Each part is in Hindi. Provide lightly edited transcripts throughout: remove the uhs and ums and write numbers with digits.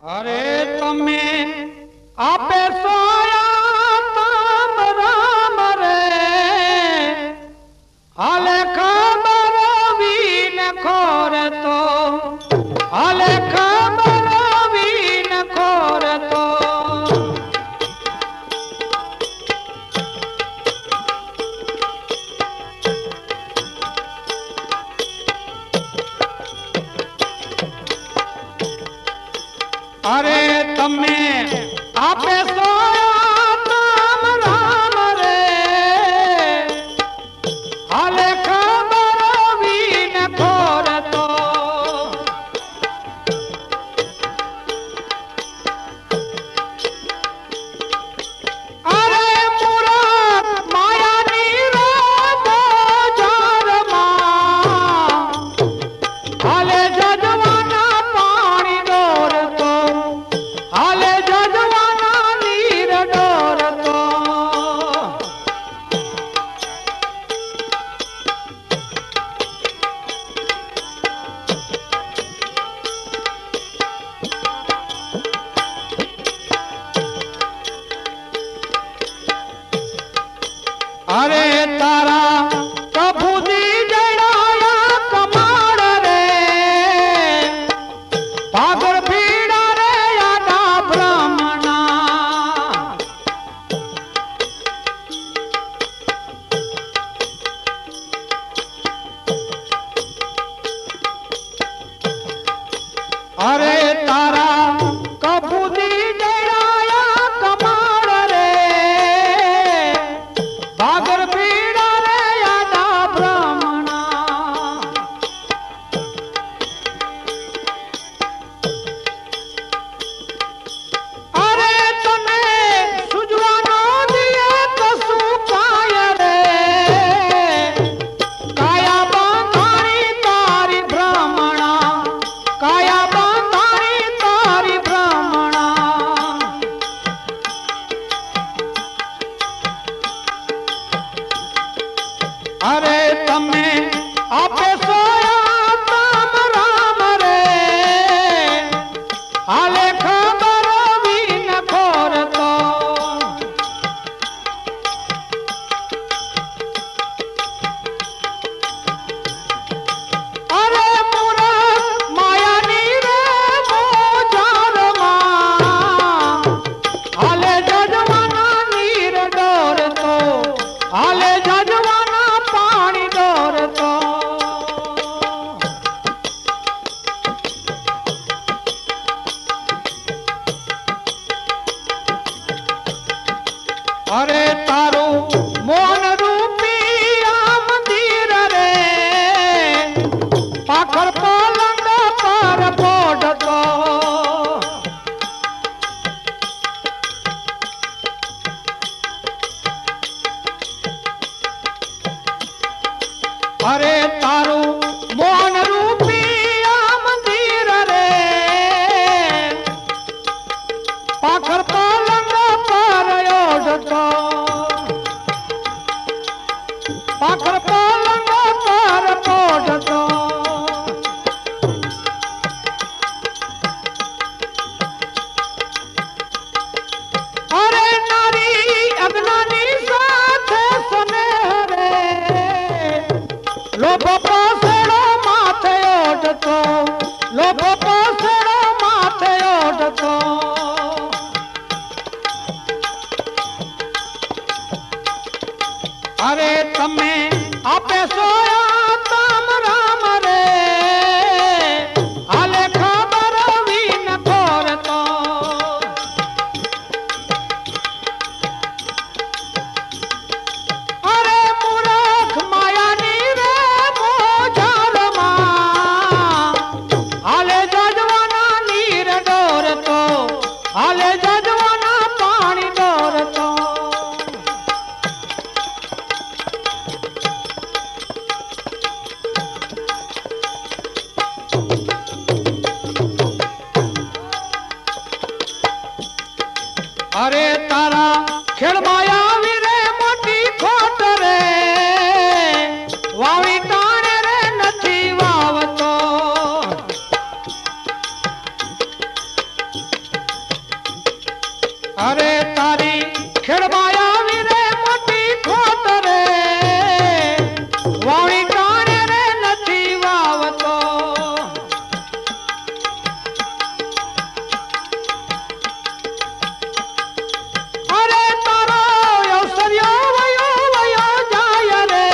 अरे तमे आपे सोया ताम राम रे हाले खबर वीन खोर तो हाले खबर वीन खोर तो अरे तमे आपे सोया ताम राम रे हाले खबर वीन खोर तो अरे मुराद माया नीरो बोजार मां हाले जजवाना पानी डोर तो हाले जजवाना नीर डोर तो अरे तारा कभू दी जड़ाया कमाड़ रे पागल पीड़ा रे यादा ब्राह्मणा अरे तारा कभू दी जड़ाया कमाड़ रे पागल पीड़ा रे यादा ब्राह्मणा अरे तने सुजवानो दिए तो सुकाय रे काया बांधारी तारी ब्राह्मणा काया बांधारी तारी ब्राह्मणा अरे तमे आपे सोया ताम राम रे हाले खबर वीन खोर तो अरे मुराद माया नीरे बोजार मां हाले जजवाना नीर डोर तो हाले जजवाना पानी डोर तो अरे तारो मोहन रूपी आ मंदिर रे पाखर पलंग पर पोड तो अरे तारो मोहन रूपी आ मंदिर रे पाखर पलंग पर ओढ़तो पाखर पलंग पर ओढ़तो अरे नारी अग्नानी साथे स्नेह रे लोभ पासड़ो माथे ओढ़तो लोभ पासड़ो माथे ओढ़तो अरे तमे आपे सोया ताम राम रे हाले खबर वीन खोर तो अरे मूर्ख माया नीरे बोझार मां हाले जजवाना नीर डोर तो हाले जजवाना पानी डोर तो अरे तारा खेड़ माया वीरे मोटी खोट रे वावी टाणे रे नथी वावतो અરે તારી ખેડમાં આવી રે મોટી ખોટ રે વાણી ટાણે રે નથી વાવતો અરે તારો અવસર્યો વયો વયો જાય રે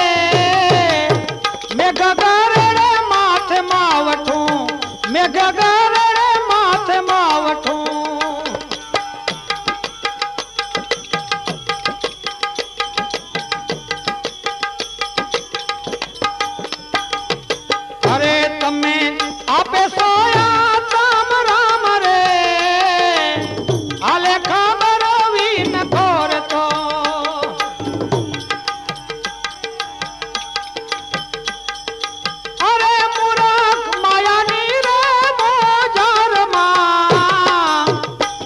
મેઘ ગરડે માથે માવઠું મેઘ ગરડે માથે માવઠું અરે તમે આપે સોયા તામ રામ રે આલે ખબર વીન ઘોર તો અરે મૂરખ માયાની રે મોજારમાં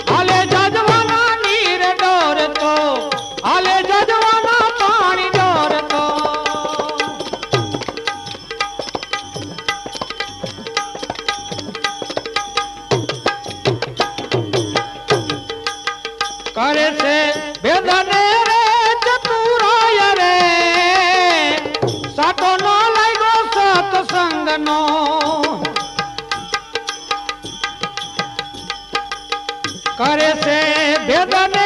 આલે જજવાના નીર ડોર તો આલે જજવાના પાણી ડોર તો કરે છે વેદને રે ચતુરાય રે સાતો નો લાગ્યો સત્સંગ નો કરે છે વેદને